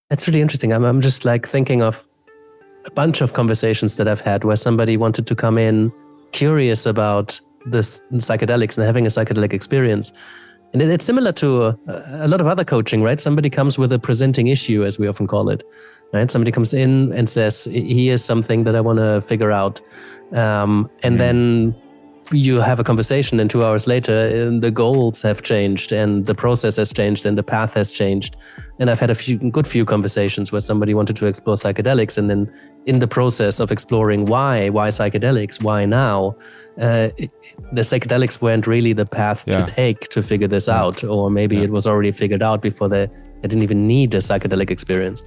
It's really interesting. I'm just like thinking of a bunch of conversations that I've had where somebody wanted to come in curious about this psychedelics and having a psychedelic experience. And it's similar to a lot of other coaching, right? Somebody comes with a presenting issue, as we often call it, right? Somebody comes in and says, here's something that I want to figure out. And then you have a conversation, and 2 hours later, the goals have changed and the process has changed and the path has changed. And I've had a few conversations where somebody wanted to explore psychedelics, and then in the process of exploring why psychedelics, why now, the psychedelics weren't really the path to take to figure this out, or maybe it was already figured out before they didn't even need a psychedelic experience.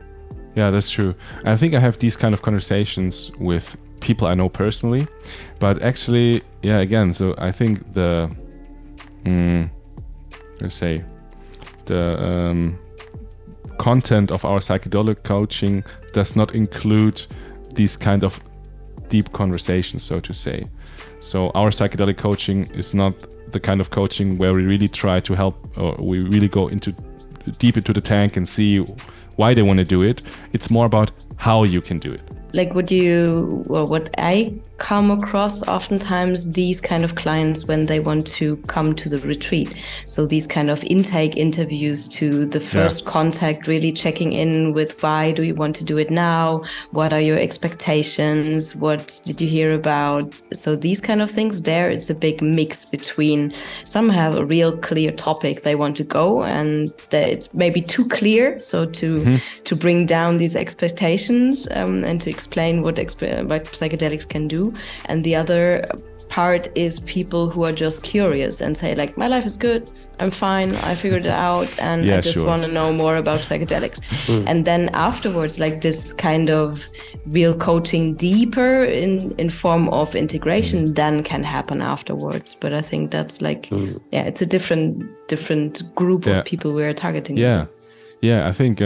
Yeah, that's true. I think I have these kind of conversations with people I know personally, but actually, again, so I think the content of our psychedelic coaching does not include these kind of deep conversations, so to say. So our psychedelic coaching is not the kind of coaching where we really try to help, or we really go deep into the tank and see why they want to do it. It's more about how you can do it. Like what I come across oftentimes, these kind of clients when they want to come to the retreat. So these kind of intake interviews to the first contact, really checking in with why do you want to do it now? What are your expectations? What did you hear about? So these kind of things there, it's a big mix between some have a real clear topic they want to go, and it's maybe too clear. So to bring down these expectations and to explain what psychedelics can do. And the other part is people who are just curious and say, like, my life is good, I'm fine, I figured it out, and I just want to know more about psychedelics. And then afterwards, like this kind of real coaching deeper in form of integration then can happen afterwards. But I think that's like, it's a different group of people we're targeting. Yeah, I think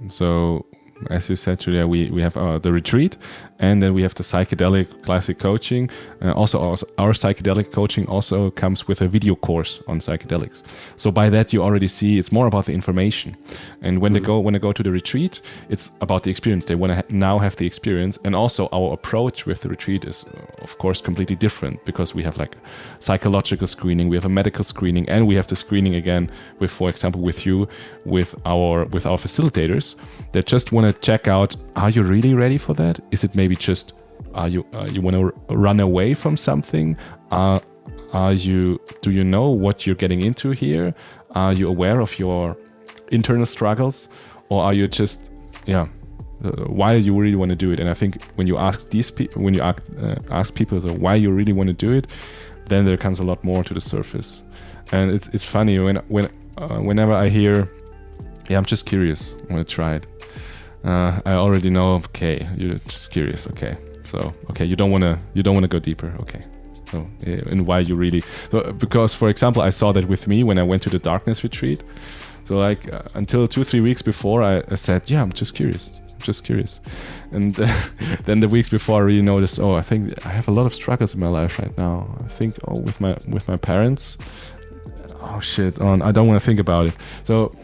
so. As you said, Julia, we have the retreat, and then we have the psychedelic classic coaching. Also, our psychedelic coaching also comes with a video course on psychedelics. So by that, you already see it's more about the information. And when they go to the retreat, it's about the experience. They want to now have the experience. And also our approach with the retreat is, of course, completely different, because we have like psychological screening, we have a medical screening, and we have the screening again with, for example, with you, with our facilitators that just want to check out, are you really ready for that? Is it maybe just you want to run away from something? Do you know what you're getting into here? Are you aware of your internal struggles, or are you just why you really want to do it? And I think when you ask ask people why you really want to do it, then there comes a lot more to the surface. And it's funny whenever I hear, I'm just curious, I want to try it. I already know. Okay, you're just curious. Okay, so you don't want to go deeper. Okay, so and why you really? So, because for example, I saw that with me when I went to the darkness retreat. So like until 2-3 weeks before, I said, I'm just curious. And then the weeks before, I really noticed. I think I have a lot of struggles in my life right now. I think with my parents. Oh shit! I don't want to think about it. So.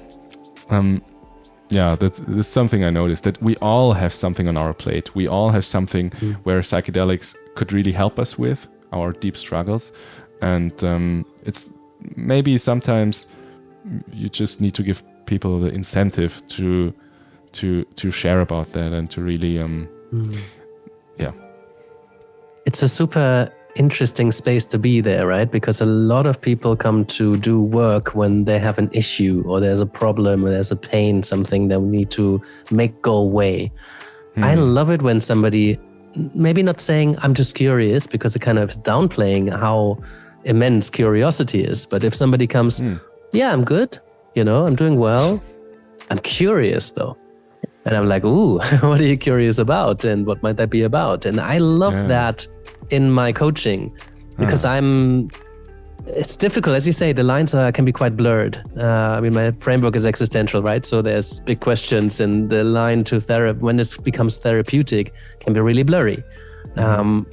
That's something I noticed, that we all have something on our plate. We all have something where psychedelics could really help us with our deep struggles. And it's maybe sometimes you just need to give people the incentive to share about that and to really, It's a super interesting space to be there, right? Because a lot of people come to do work when they have an issue, or there's a problem, or there's a pain, something that we need to make go away. I love it when somebody, maybe not saying I'm just curious, because it kind of is downplaying how immense curiosity is. But if somebody comes, I'm good, I'm doing well, I'm curious though. And I'm like, ooh, what are you curious about? And what might that be about? And I love that in my coaching, because it's difficult, as you say, the lines can be quite blurred. My framework is existential, right? So there's big questions, and the line to therapy, when it becomes therapeutic, can be really blurry.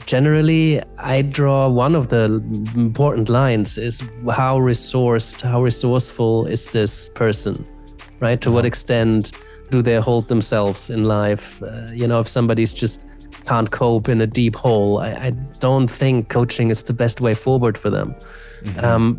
Generally, I draw one of the important lines is how resourceful is this person, right? To what extent do they hold themselves in life? If somebody's just can't cope in a deep hole, I don't think coaching is the best way forward for them.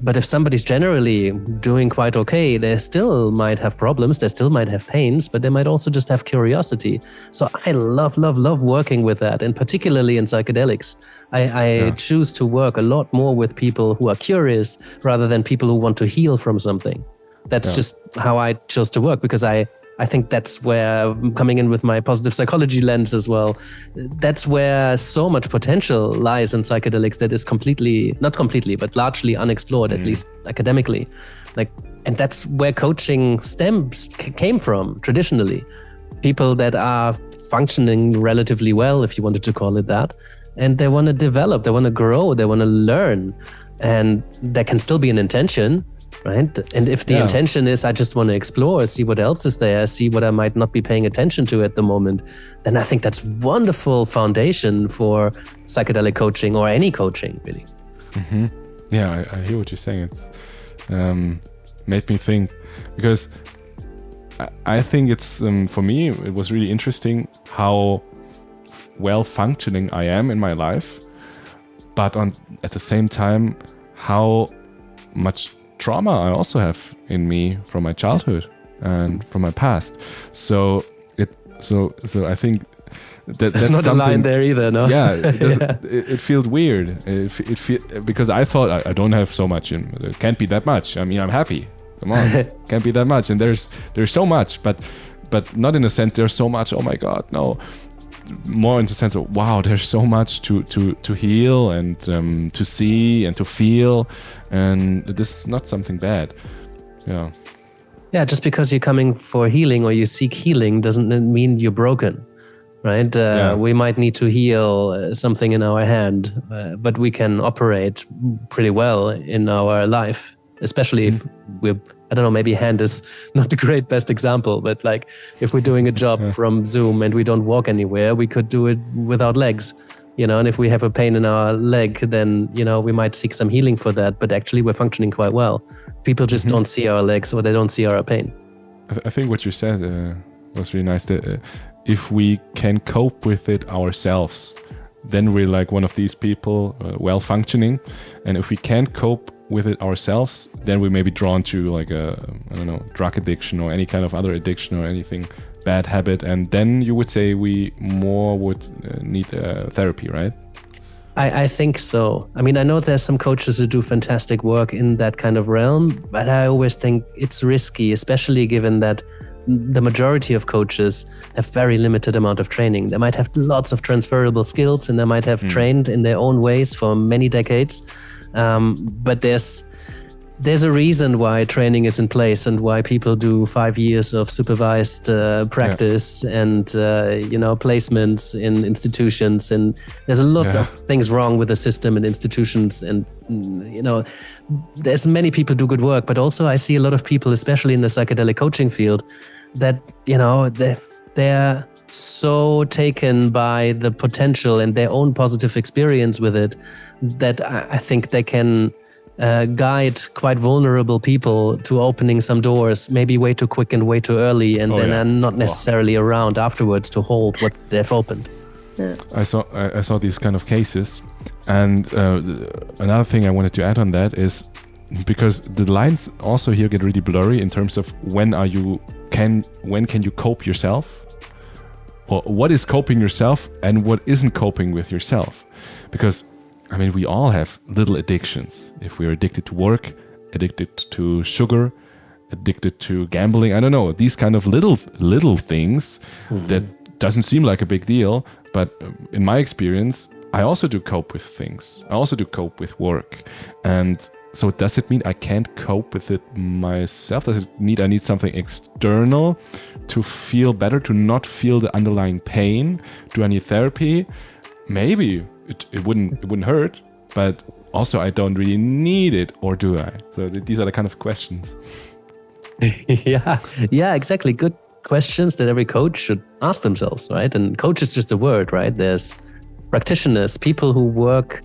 But if somebody's generally doing quite okay, they still might have problems, they still might have pains, but they might also just have curiosity. So I love working with that, and particularly in psychedelics. I choose to work a lot more with people who are curious rather than people who want to heal from something. That's just how I chose to work, because I think that's where, coming in with my positive psychology lens as well, that's where so much potential lies in psychedelics that is not completely, but largely unexplored, at least academically. And that's where coaching came from traditionally. People that are functioning relatively well, if you wanted to call it that, and they want to develop, they want to grow, they want to learn, and there can still be an intention. Right. And if the intention is, I just want to explore, see what else is there, see what I might not be paying attention to at the moment, then I think that's wonderful foundation for psychedelic coaching or any coaching, really. Mm-hmm. Yeah, I hear what you're saying. It's made me think, because I think it's, for me, it was really interesting how well functioning I am in my life, but at the same time, how much trauma I also have in me from my childhood and from my past. So I think that's not a line there either, no? Yeah, it feels weird. Because I thought I don't have so much, it can't be that much. I mean, I'm happy. Come on, can't be that much. And there's so much, but not in a sense there's so much. Oh my God, no. More in the sense of, wow, there's so much to heal and to see and to feel, and this is not something bad. Yeah, just because you're coming for healing or you seek healing doesn't mean you're broken, right? We might need to heal something in our hand, but we can operate pretty well in our life, especially if we're, I don't know, maybe hand is not the great best example, but like if we're doing a job from Zoom and we don't walk anywhere, we could do it without legs, and if we have a pain in our leg, then, we might seek some healing for that, but actually we're functioning quite well. People just don't see our legs, or they don't see our pain. I think what you said was really nice, that if we can cope with it ourselves, then we're like one of these people, well functioning. And if we can't cope with it ourselves, then we may be drawn to like drug addiction or any kind of other addiction or anything bad habit, and then you would say we more would need therapy, right? I think so. I mean, I know there's some coaches who do fantastic work in that kind of realm, but I always think it's risky, especially given that the majority of coaches have very limited amount of training. They might have lots of transferable skills, and they might have trained in their own ways for many decades. But there's a reason why training is in place and why people do 5 years of supervised practice and placements in institutions. And there's a lot of things wrong with the system and institutions. And there's many people do good work, but also I see a lot of people, especially in the psychedelic coaching field, that they're so taken by the potential and their own positive experience with it that I think they can guide quite vulnerable people to opening some doors, maybe way too quick and way too early, and then are not necessarily around afterwards to hold what they've opened. Yeah. I saw these kind of cases, and another thing I wanted to add on that is, because the lines also here get really blurry in terms of when can you cope yourself, or what is coping yourself and what isn't coping with yourself. Because I mean, we all have little addictions. If we're addicted to work, addicted to sugar, addicted to gambling, I don't know, these kind of little things that doesn't seem like a big deal, but in my experience, I also do cope with things. I also do cope with work. And so does it mean I can't cope with it myself? Does it mean I need something external to feel better, to not feel the underlying pain? Do I need therapy? Maybe. It wouldn't hurt, but also I don't really need it, or do I? So these are the kind of questions. Yeah, exactly. Good questions that every coach should ask themselves, right? And coach is just a word, right? There's practitioners, people who work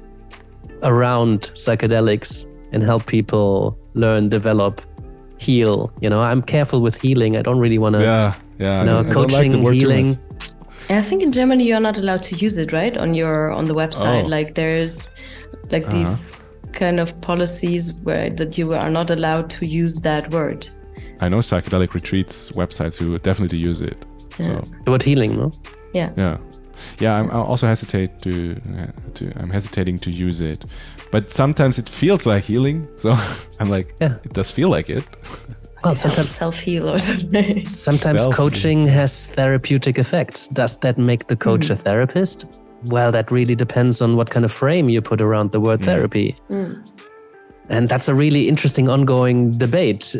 around psychedelics and help people learn, develop, heal. I'm careful with healing. I don't really want to Yeah, no, I don't coaching, like the word healing. I think in Germany you're not allowed to use it, right? On the website, Oh. like there's like these kind of policies that you are not allowed to use that word. I know psychedelic retreats websites who definitely use it. Yeah. So The word healing, no? Yeah. I also I'm hesitating to use it, but sometimes it feels like healing. So I'm like, it does feel like it. Well, sometimes self-heal or something. Sometimes coaching has therapeutic effects. Does that make the coach a therapist? Well, that really depends on what kind of frame you put around the word therapy. And that's a really interesting ongoing debate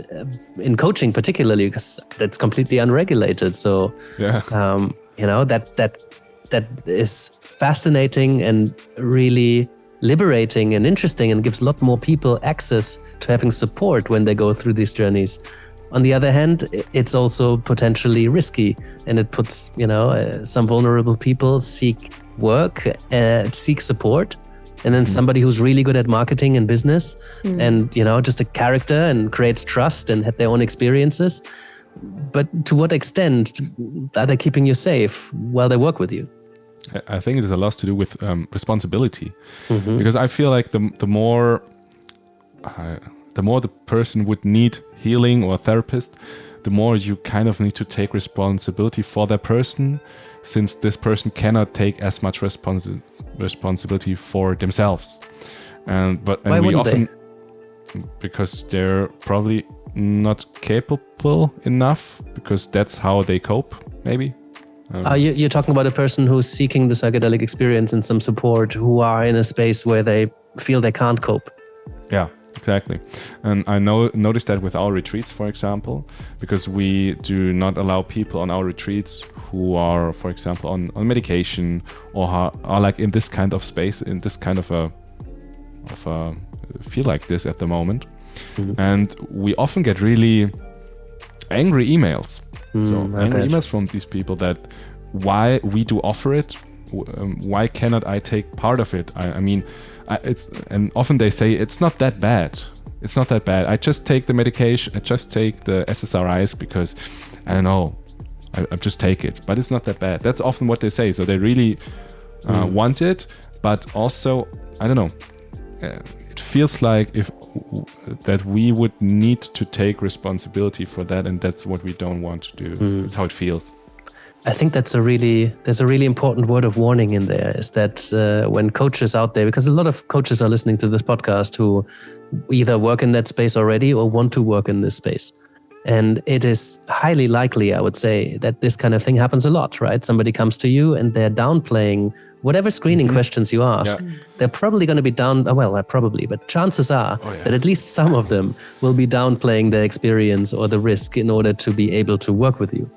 in coaching, particularly because that's completely unregulated. So, that is fascinating and really liberating and interesting, and gives a lot more people access to having support when they go through these journeys. On the other hand, it's also potentially risky, and it puts, some vulnerable people seek work, seek support. And then somebody who's really good at marketing and business and, just a character and creates trust and had their own experiences. But to what extent are they keeping you safe while they work with you? I think it has a lot to do with responsibility, because I feel like the more the person would need healing or a therapist, the more you kind of need to take responsibility for that person, since this person cannot take as much responsibility for themselves. Why we wouldn't often because they're probably not capable enough, because that's how they cope, maybe. You're talking about a person who's seeking the psychedelic experience and some support, who are in a space where they feel they can't cope. Yeah, exactly. And I noticed that with our retreats, for example, because we do not allow people on our retreats who are, for example, on medication or are like in this kind of space, in this kind of a feel like this at the moment. And we often get really angry emails. Angry emails from these people that why we do offer it, why cannot I take part of it? And often they say it's not that bad. It's not that bad. I just take the medication. I just take the SSRIs because I don't know. I just take it, but it's not that bad. That's often what they say. So they really want it, but also I don't know. It feels like that we would need to take responsibility for that, and that's what we don't want to do. That's how it feels. I think there's a really important word of warning in there, is that when coaches out there, because a lot of coaches are listening to this podcast who either work in that space already or want to work in this space. And it is highly likely, I would say, that this kind of thing happens a lot, right? Somebody comes to you and they're downplaying whatever screening questions you ask. Yeah. They're probably going to be but chances are that at least some of them will be downplaying their experience or the risk in order to be able to work with you.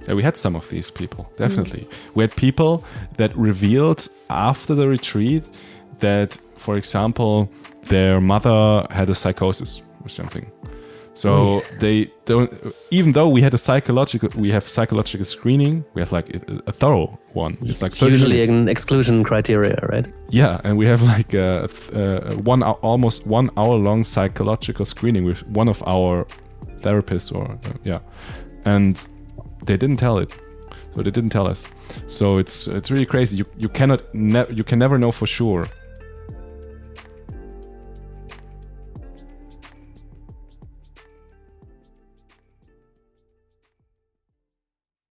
Yeah, we had some of these people, definitely. We had people that revealed after the retreat that, for example, their mother had a psychosis or something. So they don't, even though we have psychological screening, we have like a thorough one. It's like usually an exclusion criteria, right? Yeah, and we have like almost 1 hour long psychological screening with one of our therapists, and they didn't tell it. So they didn't tell us. So it's really crazy. You can never know for sure